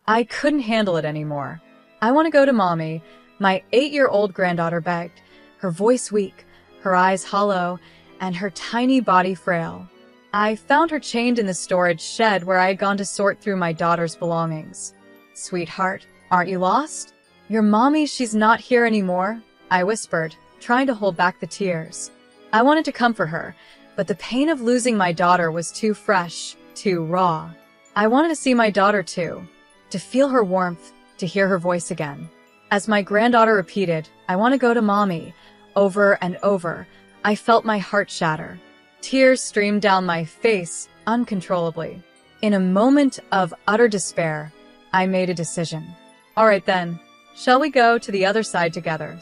I couldn't handle it anymore. "I want to go to Mommy," my 8-year-old granddaughter begged, her voice weak, her eyes hollow, and her tiny body frail. I found her chained in the storage shed where I had gone to sort through my daughter's belongings. "Sweetheart, aren't you lost?" "Your mommy, she's not here anymore," I whispered, trying to hold back the tears. I wanted to comfort her, but the pain of losing my daughter was too fresh, too raw. I wanted to see my daughter too, to feel her warmth, to hear her voice again. As my granddaughter repeated, "I want to go to Mommy," over and over, I felt my heart shatter. Tears streamed down my face uncontrollably. In a moment of utter despair, I made a decision. "All right then, shall we go to the other side together?"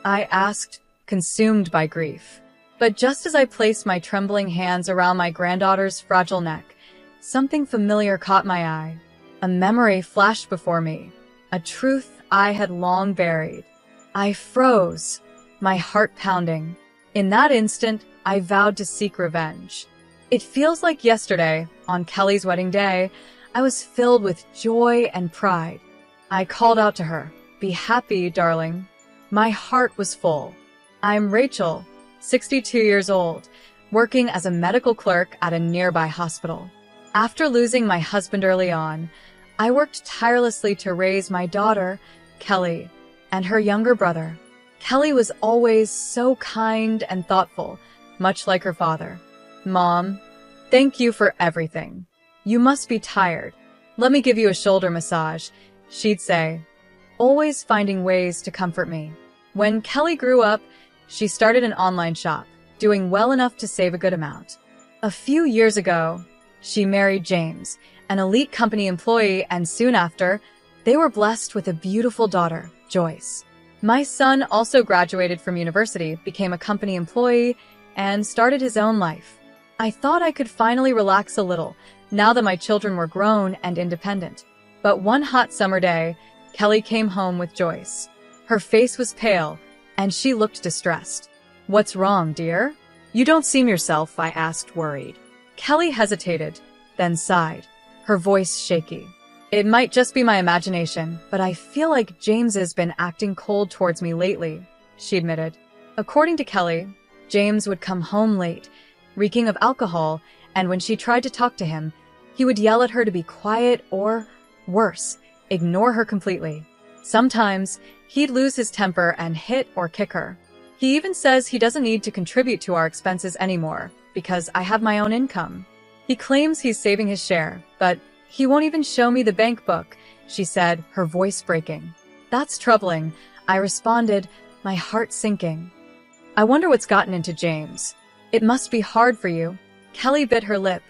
I asked, consumed by grief. But just as I placed my trembling hands around my granddaughter's fragile neck, something familiar caught my eye. A memory flashed before me, a truth I had long buried. I froze, my heart pounding. In that instant, I vowed to seek revenge. It feels like yesterday, on Kelly's wedding day, I was filled with joy and pride. I called out to her, "Be happy, darling." My heart was full. I'm Rachel, 62 years old, working as a medical clerk at a nearby hospital. After losing my husband early on, I worked tirelessly to raise my daughter, Kelly, and her younger brother. Kelly was always so kind and thoughtful, much like her father. "Mom, thank you for everything. You must be tired. Let me give you a shoulder massage," she'd say, always finding ways to comfort me. When Kelly grew up, she started an online shop, doing well enough to save a good amount. A few years ago, she married James, an elite company employee, and soon after, they were blessed with a beautiful daughter, Joyce. My son also graduated from university, became a company employee, and started his own life. I thought I could finally relax a little, now that my children were grown and independent. But one hot summer day, Kelly came home with Joyce. Her face was pale, and she looked distressed. "What's wrong, dear? You don't seem yourself," I asked, worried. Kelly hesitated, then sighed, her voice shaky. "It might just be my imagination, but I feel like James has been acting cold towards me lately," she admitted. According to Kelly, James would come home late, reeking of alcohol, and when she tried to talk to him, he would yell at her to be quiet or, worse, ignore her completely. Sometimes, he'd lose his temper and hit or kick her. He even says he doesn't need to contribute to our expenses anymore, because I have my own income. He claims he's saving his share, but he won't even show me the bank book, she said, her voice breaking. "That's troubling," I responded, my heart sinking. "I wonder what's gotten into James. It must be hard for you." Kelly bit her lip,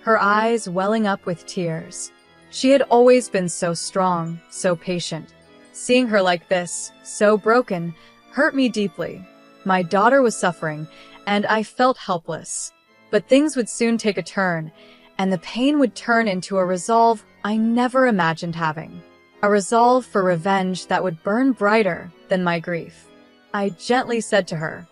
her eyes welling up with tears. She had always been so strong, so patient. Seeing her like this, so broken, hurt me deeply. My daughter was suffering, and I felt helpless. But things would soon take a turn, and the pain would turn into a resolve I never imagined having. A resolve for revenge that would burn brighter than my grief. I gently said to her,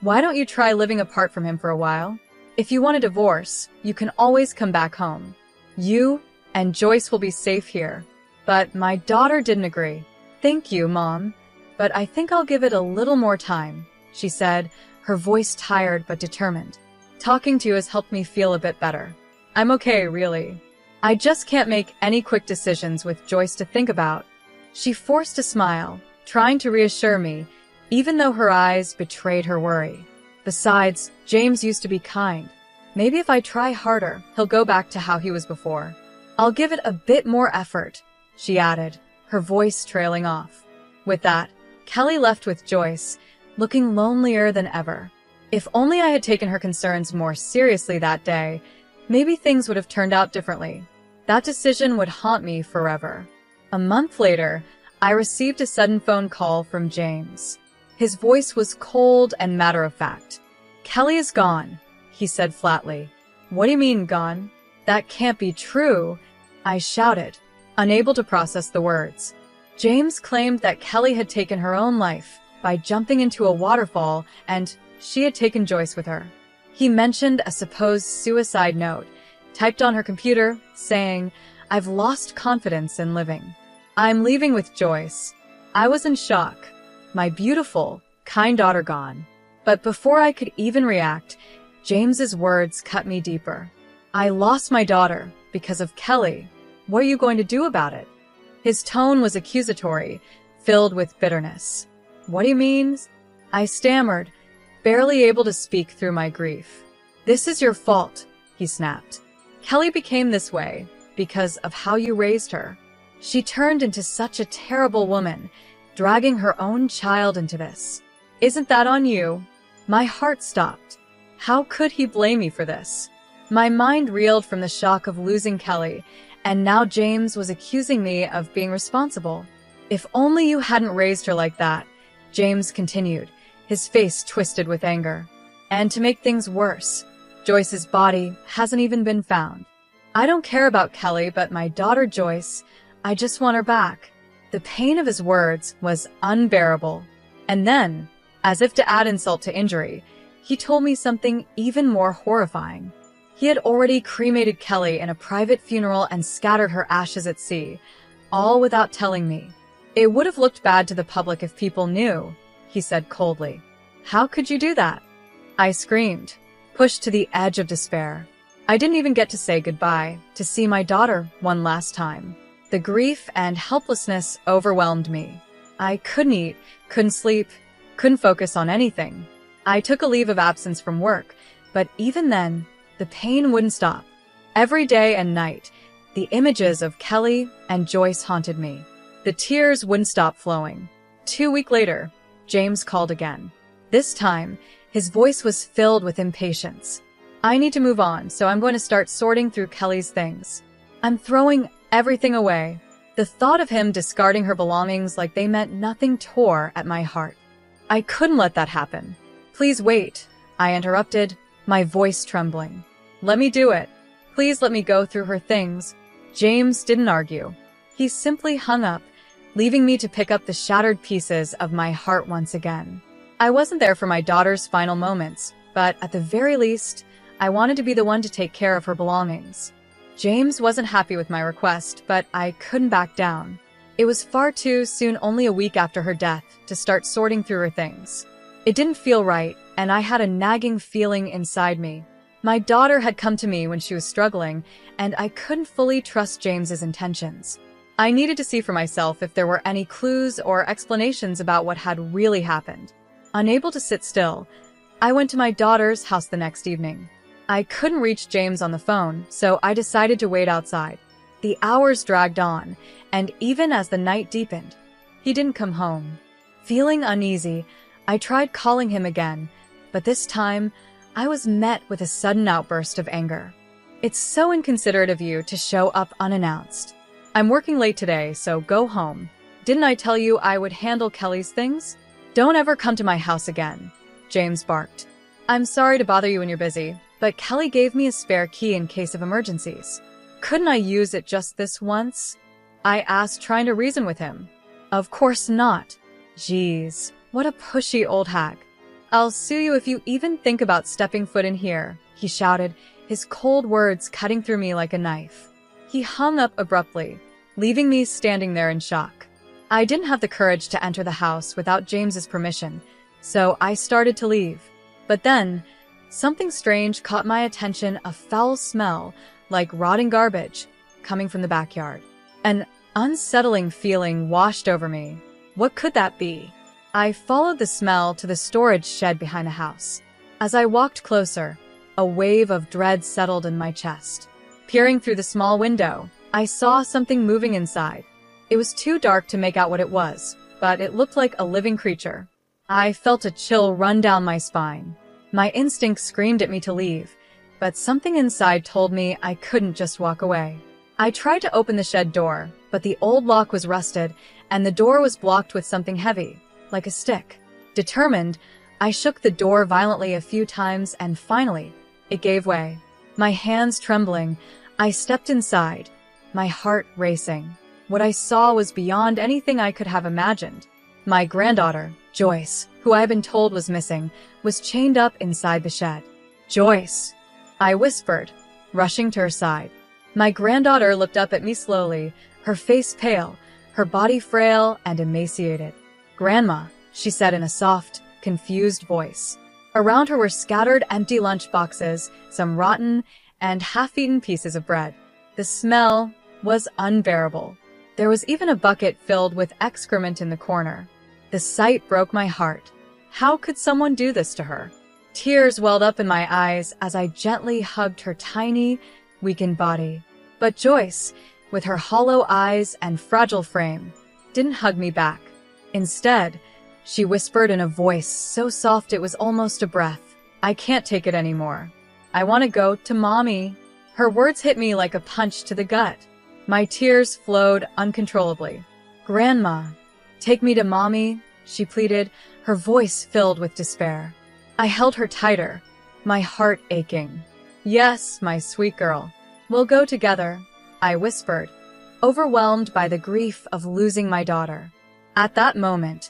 "Why don't you try living apart from him for a while? If you want a divorce, you can always come back home. You and Joyce will be safe here." But my daughter didn't agree. "Thank you, Mom, but I think I'll give it a little more time," she said, her voice tired but determined. "Talking to you has helped me feel a bit better. I'm okay, really. I just can't make any quick decisions with Joyce to think about." She forced a smile, trying to reassure me, even though her eyes betrayed her worry. "Besides, James used to be kind. Maybe if I try harder, he'll go back to how he was before. I'll give it a bit more effort," she added, her voice trailing off. With that, Kelly left with Joyce, looking lonelier than ever. If only I had taken her concerns more seriously that day, maybe things would have turned out differently. That decision would haunt me forever. A month later, I received a sudden phone call from James. His voice was cold and matter-of-fact. "Kelly is gone," he said flatly. "What do you mean, gone? That can't be true," I shouted, unable to process the words. James claimed that Kelly had taken her own life by jumping into a waterfall, and she had taken Joyce with her. He mentioned a supposed suicide note, typed on her computer, saying, I've lost confidence in living. I'm leaving with Joyce. I was in shock. My beautiful, kind daughter gone. But before I could even react, James's words cut me deeper. I lost my daughter because of Kelly. What are you going to do about it? His tone was accusatory, filled with bitterness. What do you mean? I stammered, barely able to speak through my grief. This is your fault, he snapped. Kelly became this way because of how you raised her. She turned into such a terrible woman, dragging her own child into this. Isn't that on you? My heart stopped. How could he blame me for this? My mind reeled from the shock of losing Kelly, and now James was accusing me of being responsible. If only you hadn't raised her like that, James continued, his face twisted with anger. And to make things worse, Joyce's body hasn't even been found. I don't care about Kelly, but my daughter Joyce, I just want her back. The pain of his words was unbearable. And then, as if to add insult to injury, he told me something even more horrifying. He had already cremated Kelly in a private funeral and scattered her ashes at sea, all without telling me. It would have looked bad to the public if people knew, he said coldly. How could you do that? I screamed, pushed to the edge of despair. I didn't even get to say goodbye, to see my daughter one last time. The grief and helplessness overwhelmed me. I couldn't eat, couldn't sleep, couldn't focus on anything. I took a leave of absence from work, but even then, the pain wouldn't stop. Every day and night, the images of Kelly and Joyce haunted me. The tears wouldn't stop flowing. 2 weeks later, James called again. This time, his voice was filled with impatience. I need to move on, so I'm going to start sorting through Kelly's things. I'm throwing everything away. The thought of him discarding her belongings like they meant nothing tore at my heart. I couldn't let that happen. Please wait, I interrupted, my voice trembling. Let me do it. Please let me go through her things. James didn't argue. He simply hung up, leaving me to pick up the shattered pieces of my heart once again. I wasn't there for my daughter's final moments, but at the very least, I wanted to be the one to take care of her belongings. James wasn't happy with my request, but I couldn't back down. It was far too soon, only a week after her death, to start sorting through her things. It didn't feel right, and I had a nagging feeling inside me. My daughter had come to me when she was struggling, and I couldn't fully trust James's intentions. I needed to see for myself if there were any clues or explanations about what had really happened. Unable to sit still, I went to my daughter's house the next evening. I couldn't reach James on the phone, so I decided to wait outside. The hours dragged on, and even as the night deepened, he didn't come home. Feeling uneasy, I tried calling him again, but this time, I was met with a sudden outburst of anger. It's so inconsiderate of you to show up unannounced. I'm working late today, so go home. Didn't I tell you I would handle Kelly's things? Don't ever come to my house again, James barked. I'm sorry to bother you when you're busy, but Kelly gave me a spare key in case of emergencies. Couldn't I use it just this once? I asked, trying to reason with him. Of course not. Jeez, what a pushy old hag. I'll sue you if you even think about stepping foot in here, he shouted, his cold words cutting through me like a knife. He hung up abruptly, leaving me standing there in shock. I didn't have the courage to enter the house without James's permission, so I started to leave. But then, something strange caught my attention, a foul smell, like rotting garbage, coming from the backyard. An unsettling feeling washed over me. What could that be? I followed the smell to the storage shed behind the house. As I walked closer, a wave of dread settled in my chest. Peering through the small window, I saw something moving inside. It was too dark to make out what it was, but it looked like a living creature. I felt a chill run down my spine. My instinct screamed at me to leave, but something inside told me I couldn't just walk away. I tried to open the shed door, but the old lock was rusted, and the door was blocked with something heavy, like a stick. Determined, I shook the door violently a few times, and finally, it gave way. My hands trembling, I stepped inside, my heart racing. What I saw was beyond anything I could have imagined. My granddaughter, Joyce, who I had been told was missing, was chained up inside the shed. Joyce, I whispered, rushing to her side. My granddaughter looked up at me slowly, her face pale, her body frail and emaciated. "Grandma," she said in a soft, confused voice. Around her were scattered empty lunch boxes, some rotten and half-eaten pieces of bread. The smell was unbearable. There was even a bucket filled with excrement in the corner. The sight broke my heart. How could someone do this to her? Tears welled up in my eyes as I gently hugged her tiny, weakened body. But Joyce, with her hollow eyes and fragile frame, didn't hug me back. Instead, she whispered in a voice so soft it was almost a breath, "I can't take it anymore. I want to go to Mommy." Her words hit me like a punch to the gut. My tears flowed uncontrollably. "Grandma, take me to Mommy," she pleaded, her voice filled with despair. I held her tighter, my heart aching. "Yes, my sweet girl. We'll go together," I whispered, overwhelmed by the grief of losing my daughter. At that moment,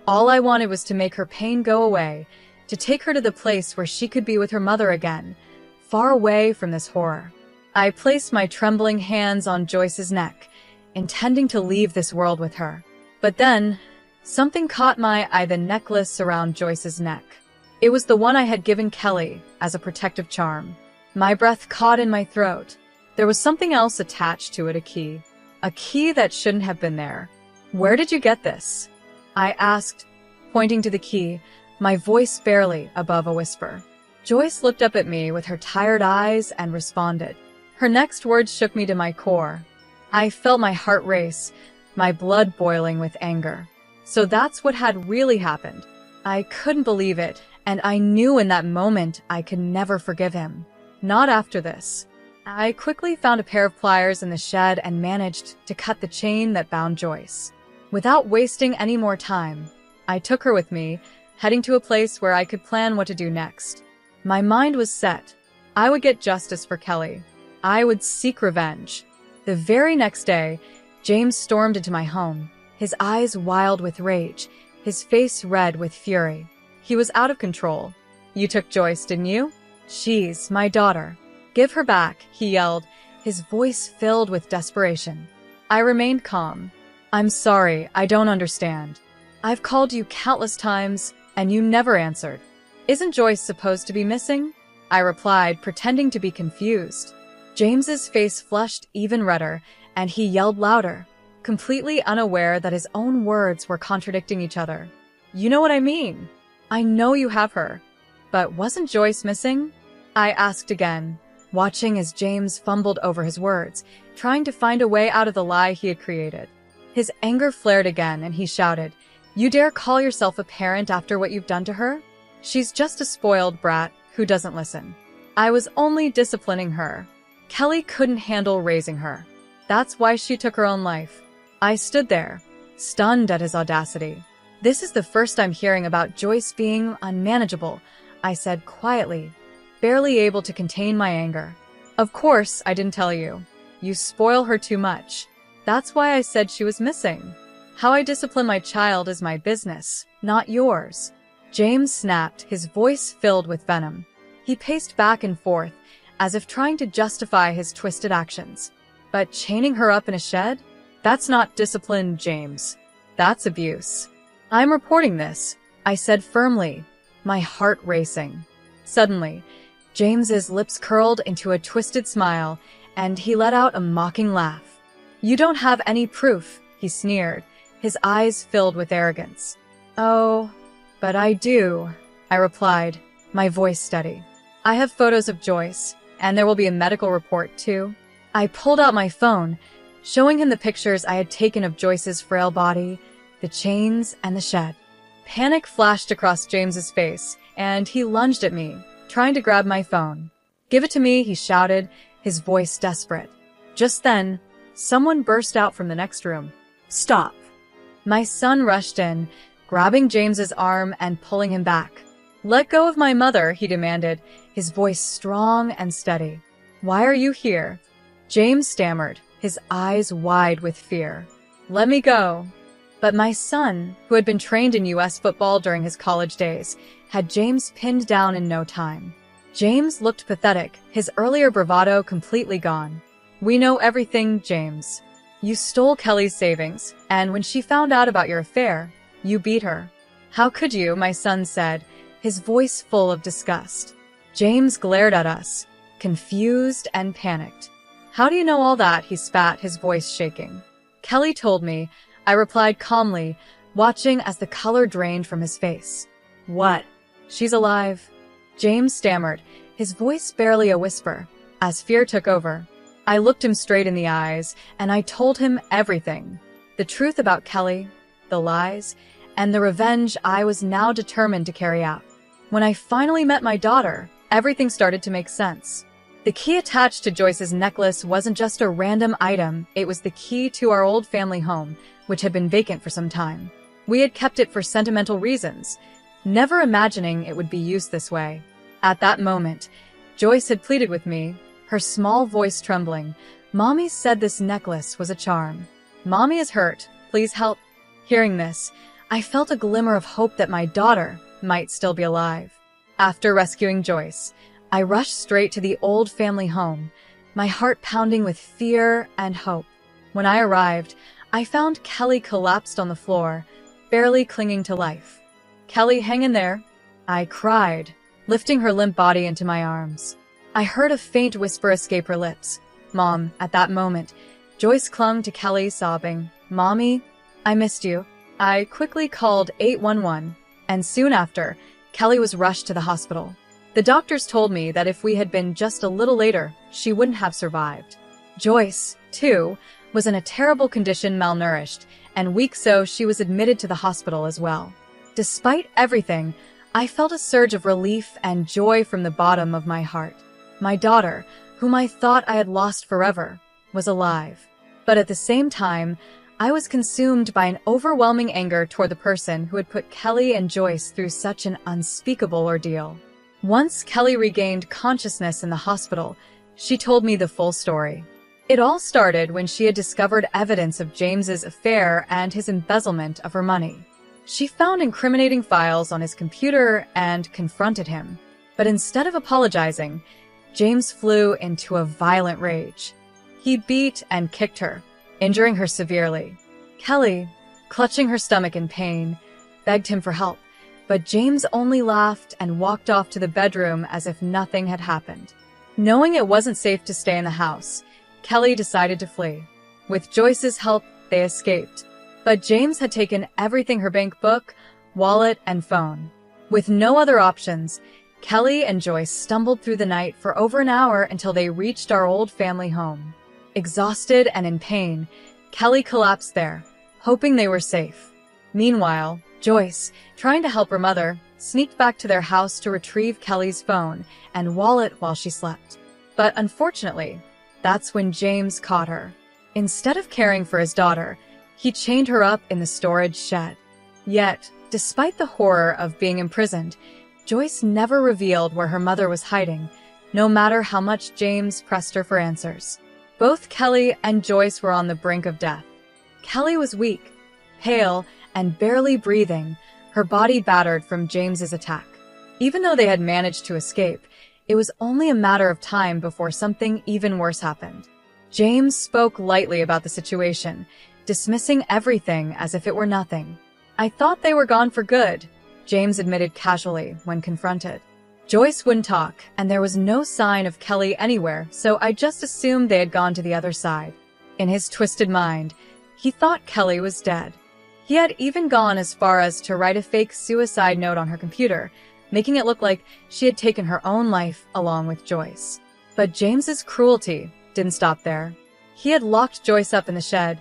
all I wanted was to make her pain go away, to take her to the place where she could be with her mother again, far away from this horror. I placed my trembling hands on Joyce's neck, intending to leave this world with her. But then, something caught my eye: the necklace around Joyce's neck. It was the one I had given Kelly as a protective charm. My breath caught in my throat. There was something else attached to it, a key that shouldn't have been there. "Where did you get this?" I asked, pointing to the key, my voice barely above a whisper. Joyce looked up at me with her tired eyes and responded. Her next words shook me to my core. I felt my heart race, my blood boiling with anger. So that's what had really happened. I couldn't believe it, and I knew in that moment I could never forgive him. Not after this. I quickly found a pair of pliers in the shed and managed to cut the chain that bound Joyce. Without wasting any more time, I took her with me, heading to a place where I could plan what to do next. My mind was set. I would get justice for Kelly. I would seek revenge. The very next day, James stormed into my home, his eyes wild with rage, his face red with fury. He was out of control. "You took Joyce, didn't you? She's my daughter. Give her back," he yelled, his voice filled with desperation. I remained calm. "I'm sorry, I don't understand. I've called you countless times, and you never answered. Isn't Joyce supposed to be missing?" I replied, pretending to be confused. James's face flushed even redder, and he yelled louder, completely unaware that his own words were contradicting each other. "You know what I mean. I know you have her. But wasn't Joyce missing?" I asked again, watching as James fumbled over his words, trying to find a way out of the lie he had created. His anger flared again, and he shouted, "You dare call yourself a parent after what you've done to her? She's just a spoiled brat who doesn't listen. I was only disciplining her. Kelly couldn't handle raising her. That's why she took her own life." I stood there, stunned at his audacity. "This is the first I'm hearing about Joyce being unmanageable," I said quietly, barely able to contain my anger. "Of course I didn't tell you. You spoil her too much. That's why I said she was missing. How I discipline my child is my business, not yours." James snapped, his voice filled with venom. He paced back and forth, as if trying to justify his twisted actions. "But chaining her up in a shed? That's not discipline, James. That's abuse. I'm reporting this," I said firmly, my heart racing. Suddenly, James's lips curled into a twisted smile, and he let out a mocking laugh. "You don't have any proof," he sneered, his eyes filled with arrogance. "Oh, but I do," I replied, my voice steady. "I have photos of Joyce, and there will be a medical report too." I pulled out my phone, showing him the pictures I had taken of Joyce's frail body, the chains, and the shed. Panic flashed across James's face, and he lunged at me, trying to grab my phone. "Give it to me," he shouted, his voice desperate. Just then, someone burst out from the next room. "Stop!" My son rushed in, grabbing James's arm and pulling him back. "Let go of my mother," he demanded, his voice strong and steady. "Why are you here?" James stammered, his eyes wide with fear. "Let me go." But my son, who had been trained in U.S. football during his college days, had James pinned down in no time. James looked pathetic, his earlier bravado completely gone. We know everything, James. You stole Kelly's savings, and when she found out about your affair, you beat her. How could you, my son said, his voice full of disgust. James glared at us, confused and panicked. How do you know all that? He spat, his voice shaking. Kelly told me, I replied calmly, watching as the color drained from his face. What? She's alive. James stammered, his voice barely a whisper, as fear took over. I looked him straight in the eyes, and I told him everything. The truth about Kelly, the lies, and the revenge I was now determined to carry out. When I finally met my daughter, everything started to make sense. The key attached to Joyce's necklace wasn't just a random item, it was the key to our old family home, which had been vacant for some time. We had kept it for sentimental reasons, never imagining it would be used this way. At that moment, Joyce had pleaded with me, her small voice trembling. Mommy said this necklace was a charm. Mommy is hurt. Please help. Hearing this, I felt a glimmer of hope that my daughter might still be alive. After rescuing Joyce, I rushed straight to the old family home, my heart pounding with fear and hope. When I arrived, I found Kelly collapsed on the floor, barely clinging to life. Kelly, hang in there, I cried, lifting her limp body into my arms. I heard a faint whisper escape her lips. Mom, at that moment, Joyce clung to Kelly, sobbing, Mommy, I missed you. I quickly called 811, and soon after, Kelly was rushed to the hospital. The doctors told me that if we had been just a little later, she wouldn't have survived. Joyce, too, was in a terrible condition, malnourished, and weak, so she was admitted to the hospital as well. Despite everything, I felt a surge of relief and joy from the bottom of my heart. My daughter, whom I thought I had lost forever, was alive. But at the same time, I was consumed by an overwhelming anger toward the person who had put Kelly and Joyce through such an unspeakable ordeal. Once Kelly regained consciousness in the hospital, she told me the full story. It all started when she had discovered evidence of James's affair and his embezzlement of her money. She found incriminating files on his computer and confronted him. But instead of apologizing, James flew into a violent rage. He beat and kicked her, injuring her severely. Kelly, clutching her stomach in pain, begged him for help, but James only laughed and walked off to the bedroom as if nothing had happened. Knowing it wasn't safe to stay in the house, Kelly decided to flee. With Joyce's help, they escaped. But James had taken everything: her bank book, wallet, and phone. With no other options, Kelly and Joyce stumbled through the night for over an hour until they reached our old family home. Exhausted and in pain, Kelly collapsed there, hoping they were safe. Meanwhile, Joyce, trying to help her mother, sneaked back to their house to retrieve Kelly's phone and wallet while she slept. But unfortunately, that's when James caught her. Instead of caring for his daughter, he chained her up in the storage shed. Yet, despite the horror of being imprisoned, Joyce never revealed where her mother was hiding, no matter how much James pressed her for answers. Both Kelly and Joyce were on the brink of death. Kelly was weak, pale, and barely breathing, her body battered from James's attack. Even though they had managed to escape, it was only a matter of time before something even worse happened. James spoke lightly about the situation, dismissing everything as if it were nothing. I thought they were gone for good, James admitted casually when confronted. Joyce wouldn't talk, and there was no sign of Kelly anywhere, so I just assumed they had gone to the other side. In his twisted mind, he thought Kelly was dead. He had even gone as far as to write a fake suicide note on her computer, making it look like she had taken her own life along with Joyce. But James's cruelty didn't stop there. He had locked Joyce up in the shed,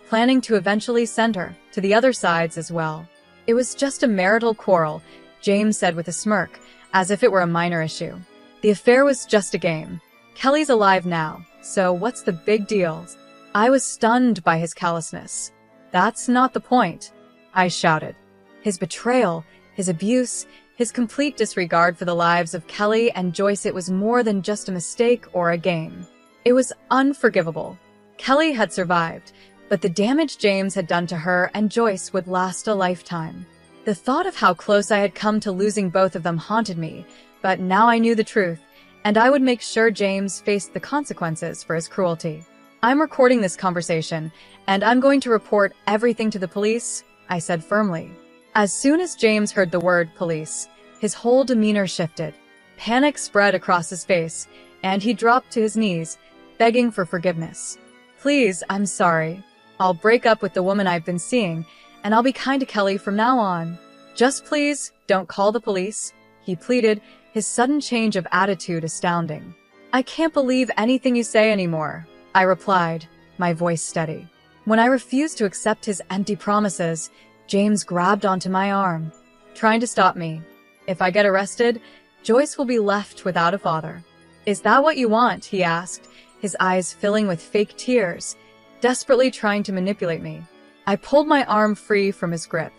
planning to eventually send her to the other sides as well. It was just a marital quarrel, James said with a smirk, as if it were a minor issue. The affair was just a game. Kelly's alive now, so what's the big deal? I was stunned by his callousness. That's not the point, I shouted. His betrayal, his abuse, his complete disregard for the lives of Kelly and Joyce, it was more than just a mistake or a game. It was unforgivable. Kelly had survived, but the damage James had done to her and Joyce would last a lifetime. The thought of how close I had come to losing both of them haunted me, but now I knew the truth, and I would make sure James faced the consequences for his cruelty. I'm recording this conversation, and I'm going to report everything to the police, I said firmly. As soon as James heard the word police, his whole demeanor shifted. Panic spread across his face, and he dropped to his knees, begging for forgiveness. Please, I'm sorry. I'll break up with the woman I've been seeing, and I'll be kind to Kelly from now on. Just please, don't call the police, he pleaded, his sudden change of attitude astounding. I can't believe anything you say anymore, I replied, my voice steady. When I refused to accept his empty promises, James grabbed onto my arm, trying to stop me. If I get arrested, Joyce will be left without a father. Is that what you want? He asked, his eyes filling with fake tears, desperately trying to manipulate me. I pulled my arm free from his grip.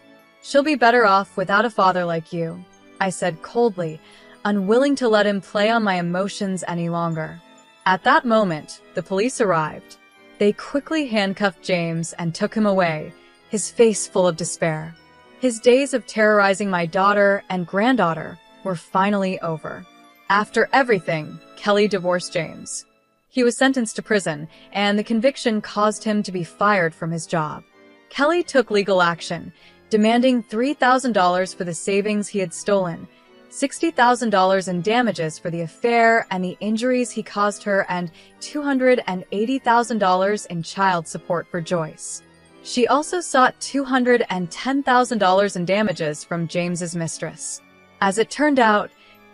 She'll be better off without a father like you, I said coldly, unwilling to let him play on my emotions any longer. At that moment, the police arrived. They quickly handcuffed James and took him away, his face full of despair. His days of terrorizing my daughter and granddaughter were finally over. After everything, Kelly divorced James. He was sentenced to prison, and the conviction caused him to be fired from his job. Kelly took legal action, demanding $3,000 for the savings he had stolen, $60,000 in damages for the affair and the injuries he caused her, and $280,000 in child support for Joyce. She also sought $210,000 in damages from James's mistress. As it turned out,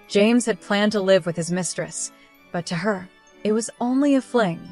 James had planned to live with his mistress, but to her, it was only a fling.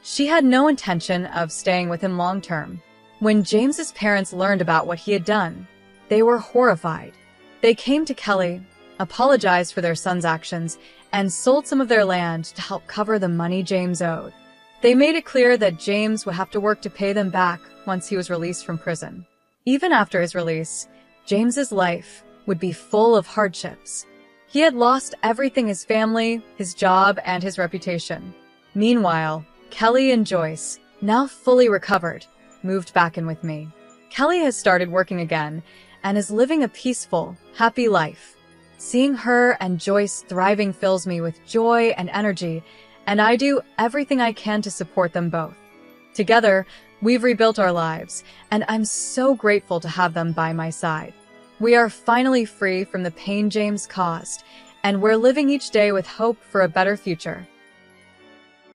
She had no intention of staying with him long term. When James's parents learned about what he had done, they were horrified. They came to Kelly, apologized for their son's actions, and sold some of their land to help cover the money James owed. They made it clear that James would have to work to pay them back once he was released from prison. Even after his release, James's life would be full of hardships. He had lost everything: his family, his job, and his reputation. Meanwhile, Kelly and Joyce, now fully recovered, moved back in with me. Kelly has started working again and is living a peaceful, happy life. Seeing her and Joyce thriving fills me with joy and energy, and I do everything I can to support them both. Together, we've rebuilt our lives, and I'm so grateful to have them by my side. We are finally free from the pain James caused, and we're living each day with hope for a better future.